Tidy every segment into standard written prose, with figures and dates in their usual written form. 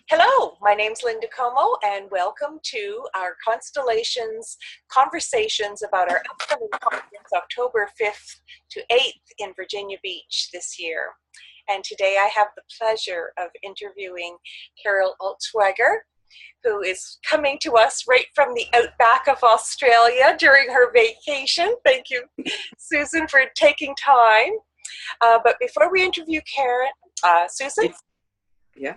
Hello, my name's Linda Comeau, and welcome to our Constellations conversations about our upcoming conference, October 5th to 8th in Virginia Beach this year. And today I have the pleasure of interviewing Carol Altschwager, who is coming to us right from the outback of Australia during her vacation. Thank you, Susan, for taking time. But before we interview Karen, Susan? Yeah.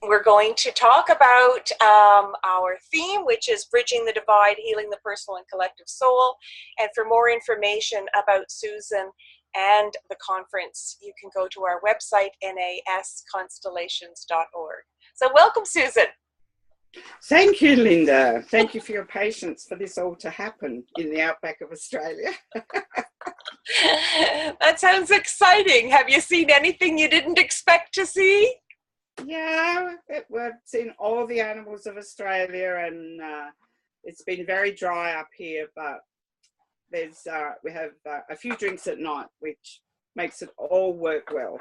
We're going to talk about our theme, which is Bridging the Divide, Healing the Personal and Collective Soul. And for more information about Susan and the conference, you can go to our website, nasconstellations.org. So welcome, Susan. Thank you, Linda. Thank you for your patience for this all to happen in the outback of Australia. That sounds exciting. Have you seen anything you didn't expect to see? Yeah, we've seen all the animals of Australia, and it's been very dry up here, but there's we have a few drinks at night, which makes it all work well.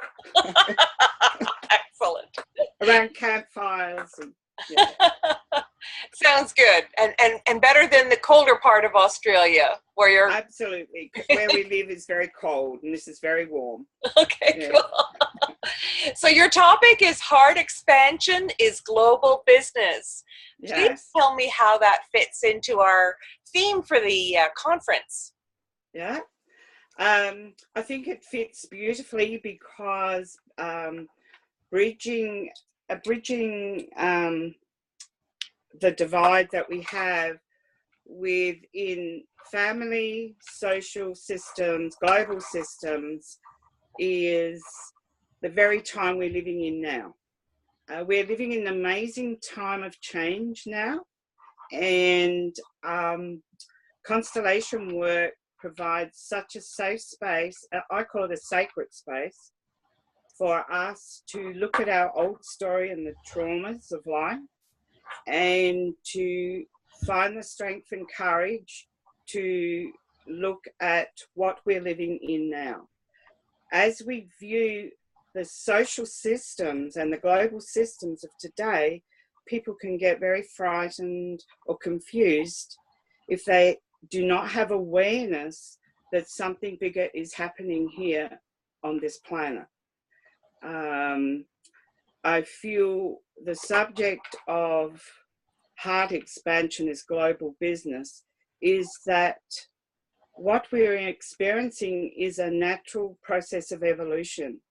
Excellent. Around campfires. And, yeah. Sounds good, and better than the colder part of Australia, where you're... Absolutely, because where we live is very cold, and this is very warm. Okay, yeah. Cool. So your topic is Heart Expansion is Global Business. Yes. Please tell me how that fits into our theme for the conference. Yeah, I think it fits beautifully because bridging the divide that we have within family, social systems, global systems is the very time we're living in now. We're living in an amazing time of change now, and constellation work provides such a safe space. I call it a sacred space for us to look at our old story and the traumas of life, and to find the strength and courage to look at what we're living in now. As we view the social systems and the global systems of today, people can get very frightened or confused if they do not have awareness that something bigger is happening here on this planet. I feel the subject of heart expansion as global business is that what we're experiencing is a natural process of evolution,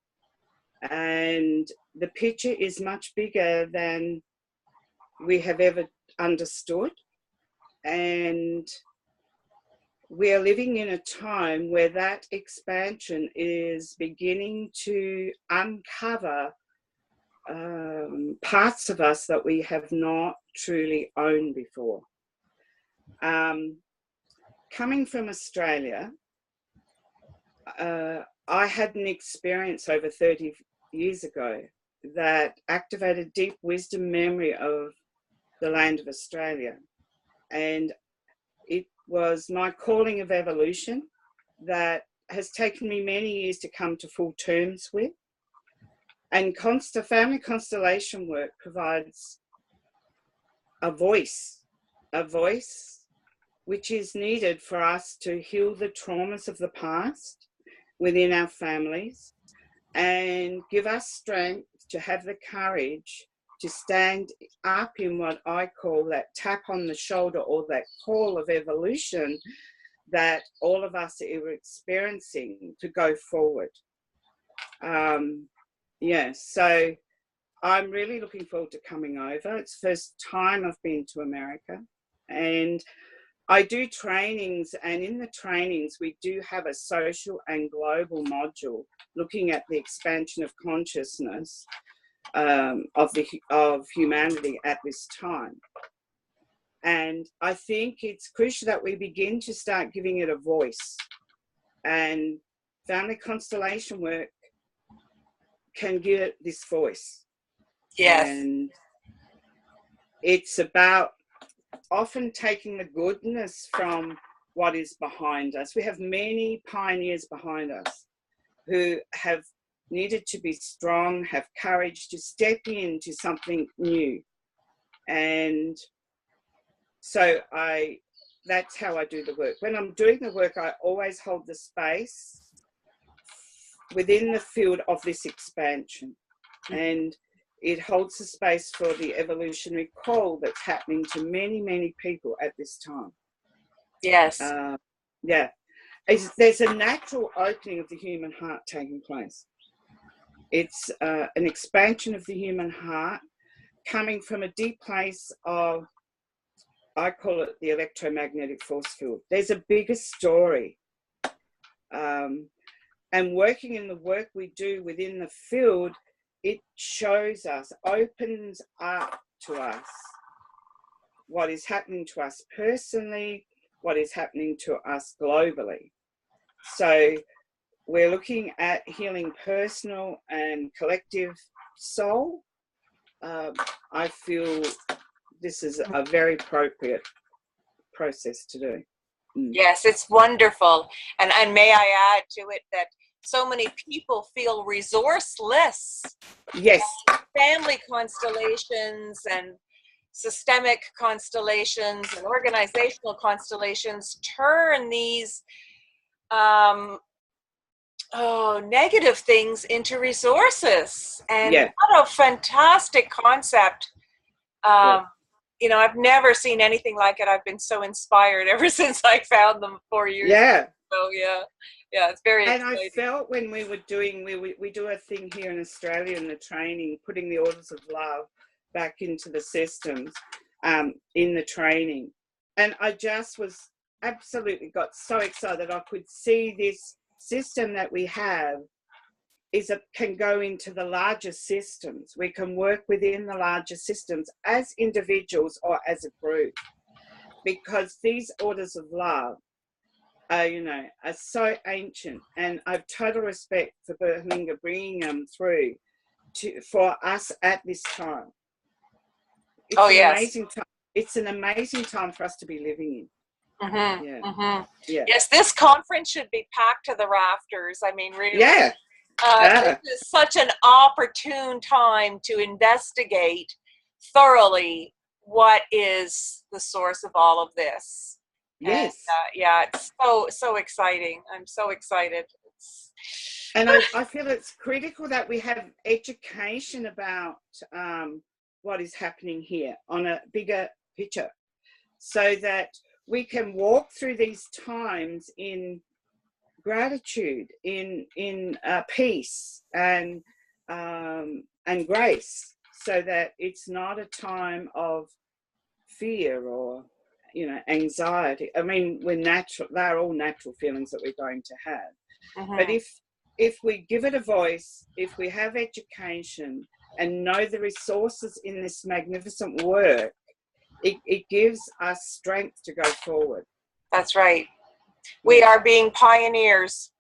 and the picture is much bigger than we have ever understood, and we are living in a time where that expansion is beginning to uncover parts of us that we have not truly owned before. Coming from Australia, I had an experience over 30 years ago that activated deep wisdom memory of the land of Australia. And it was my calling of evolution that has taken me many years to come to full terms with. And family constellation work provides a voice which is needed for us to heal the traumas of the past within our families and give us strength to have the courage to stand up in what I call that tap on the shoulder, or that call of evolution that all of us are experiencing to go forward. So I'm really looking forward to coming over. It's the first time I've been to America, and I do trainings, and in the trainings we do have a social and global module looking at the expansion of consciousness of humanity at this time. And I think it's crucial that we begin to start giving it a voice, and family constellation work can give it this voice. Yes. And it's about often taking the goodness from what is behind us. We have many pioneers behind us who have needed to be strong, have courage to step into something new. And so that's how I do the work. When I'm doing the work, I always hold the space within the field of this expansion. And it holds the space for the evolutionary call that's happening to many, many people at this time. Yes. Yeah. There's a natural opening of the human heart taking place. It's an expansion of the human heart coming from a deep place of, I call it the electromagnetic force field. There's a bigger story. And working in the work we do within the field, it shows us, opens up to us what is happening to us personally, what is happening to us globally. So we're looking at healing personal and collective soul. I feel this is a very appropriate process to do. Yes, it's wonderful. And may I add to it that so many people feel resourceless. Yes. Family constellations and systemic constellations and organizational constellations turn these negative things into resources. And what a fantastic concept. You know, I've never seen anything like it. I've been so inspired ever since I found them 4 years ago. So yeah, it's very exciting. I felt when we were doing, we do a thing here in Australia in the training, putting the orders of love back into the systems in the training. And I just was absolutely got so excited. I could see this system that we have can go into the larger systems. We can work within the larger systems as individuals or as a group, because these orders of love are, are so ancient, and I have total respect for Berlinga bringing them through for us at this time. It's amazing time. It's an amazing time for us to be living in. Yes, this conference should be packed to the rafters. I mean, really. This is such an opportune time to investigate thoroughly what is the source of all of this. Yes. And, it's so exciting. I'm so excited. And I feel it's critical that we have education about what is happening here on a bigger picture, so that we can walk through these times in gratitude, in peace and grace, so that it's not a time of fear or anxiety. I mean, they're all natural feelings that we're going to have. But if we give it a voice, if we have education and know the resources in this magnificent work, it gives us strength to go forward. That's right. We are being pioneers.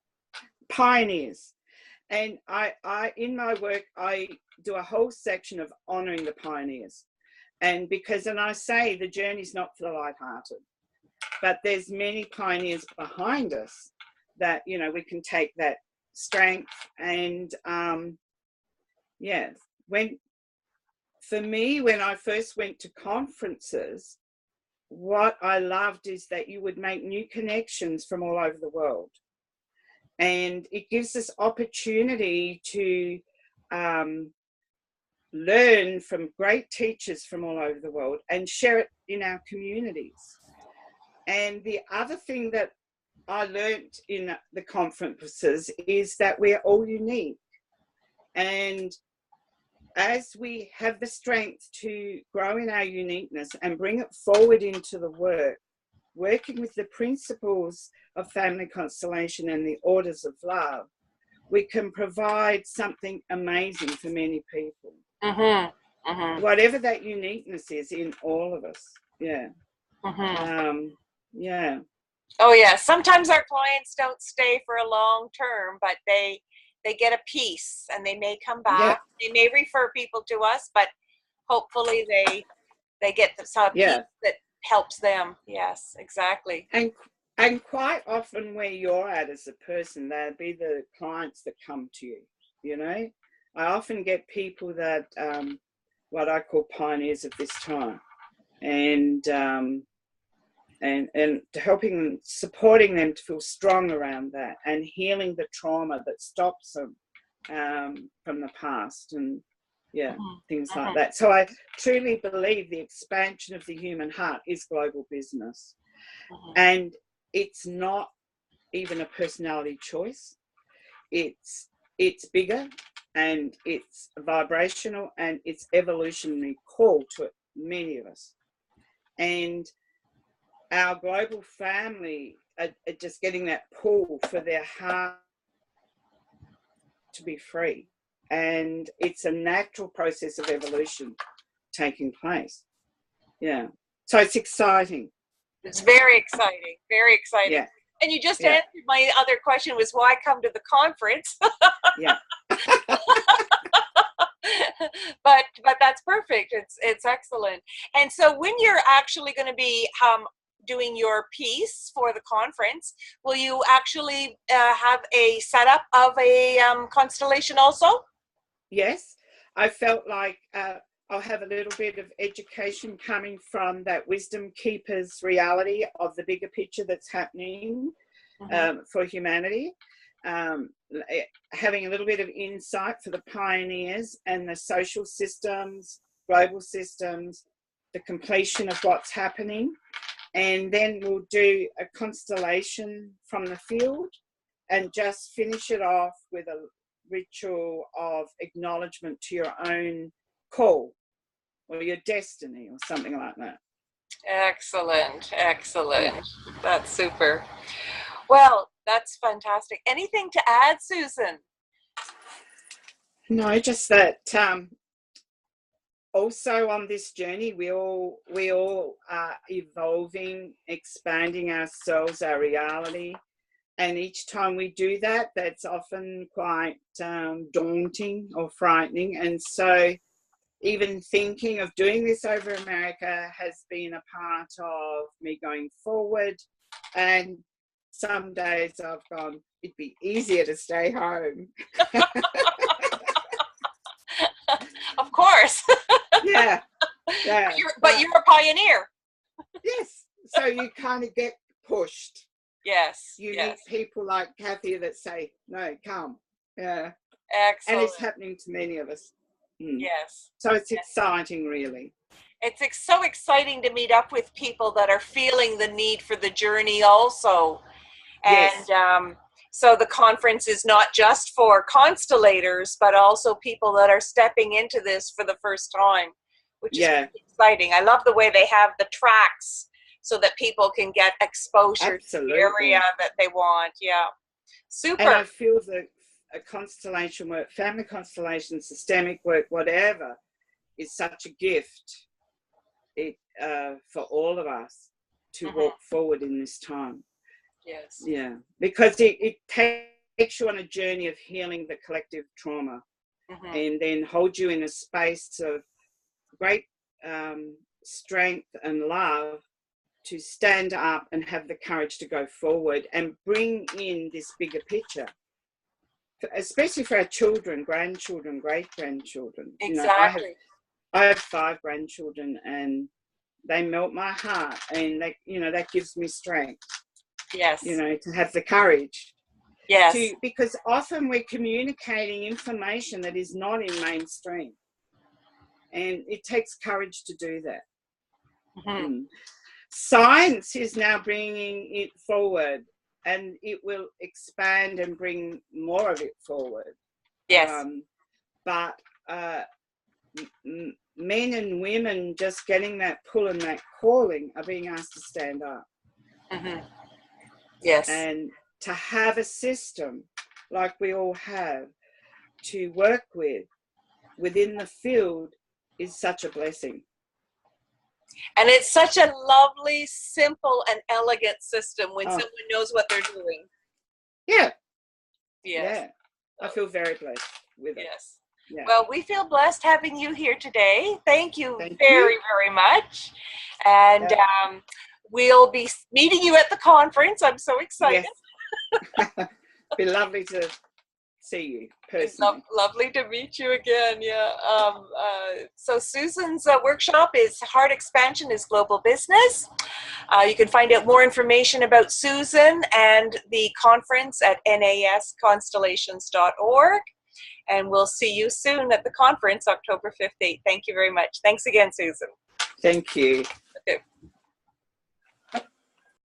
And I in my work, I do a whole section of honoring the pioneers. And I say the journey's not for the lighthearted, but there's many pioneers behind us that, we can take that strength. And for me, when I first went to conferences, what I loved is that you would make new connections from all over the world. And it gives us opportunity to learn from great teachers from all over the world and share it in our communities. And the other thing that I learned in the conferences is that we're all unique. And as we have the strength to grow in our uniqueness and bring it forward into the work, working with the principles of family constellation and the orders of love, we can provide something amazing for many people. Whatever that uniqueness is in all of us. Oh yeah, sometimes our clients don't stay for a long term, but they get a piece and they may come back. They may refer people to us, but hopefully they get some piece that helps them. Yes, exactly. And quite often where you're at as a person, there'll be the clients that come to you. you know. I often get people that, what I call pioneers of this time, and helping them, supporting them to feel strong around that, and healing the trauma that stops them from the past, and things like that. So I truly believe the expansion of the human heart is global business, and it's not even a personality choice. It's bigger, and it's vibrational, and it's evolutionary call to many of us. And our global family are just getting that pull for their heart to be free. And it's a natural process of evolution taking place. Yeah. So it's exciting. It's very exciting, very exciting. Yeah. And you just answered my other question, was why come to the conference? Yeah. but that's perfect. It's excellent. And so when you're actually going to be doing your piece for the conference, will you actually have a setup of a constellation also? Yes. I felt like I'll have a little bit of education coming from that wisdom keeper's reality of the bigger picture that's happening for humanity. Having a little bit of insight for the pioneers and the social systems, global systems, the completion of what's happening. And then we'll do a constellation from the field and just finish it off with a ritual of acknowledgement to your own call or your destiny or something like that. Excellent. Yeah. That's super. Well, that's fantastic. Anything to add, Susan? No, just that also on this journey we all are evolving, expanding ourselves, our reality, and each time we do that, that's often quite daunting or frightening. And so even thinking of doing this over America has been a part of me going forward. And some days I've gone, it'd be easier to stay home. Of course. Yeah. But you're a pioneer. Yes. So you kind of get pushed. Yes. You need people like Kathy that say, no, come. Yeah. Excellent. And it's happening to many of us. Yes. So it's exciting, really. It's so exciting to meet up with people that are feeling the need for the journey also. And so the conference is not just for constellators, but also people that are stepping into this for the first time, which is really exciting. I love the way they have the tracks so that people can get exposure to the area that they want. Yeah. Super. And I feel that a constellation work, family constellation, systemic work, whatever, is such a gift for all of us to walk forward in this time. Yes. Yeah, because it takes you on a journey of healing the collective trauma, and then hold you in a space of great strength and love to stand up and have the courage to go forward and bring in this bigger picture, especially for our children, grandchildren, great-grandchildren. Exactly. You know, I have 5 grandchildren, and they melt my heart, and they, you know, that gives me strength. Yes. You know, to have the courage. Yes. Because often we're communicating information that is not in mainstream, and it takes courage to do that. Science is now bringing it forward, and it will expand and bring more of it forward. Yes. But men and women just getting that pull and that calling are being asked to stand up. Yes. And to have a system like we all have to work with within the field is such a blessing. And it's such a lovely, simple, and elegant system when someone knows what they're doing. Yeah. Yes. Yeah. I feel very blessed with it. Yes. Yeah. Well, we feel blessed having you here today. Thank you very very much. And we'll be meeting you at the conference. I'm so excited. Yes. Be lovely to see you It's personally. lovely to meet you again. Yeah. So Susan's workshop is Heart Expansion is Global Business. You can find out more information about Susan and the conference at nasconstellations.org. And we'll see you soon at the conference, October 5th, 8th. Thank you very much. Thanks again, Susan. Thank you.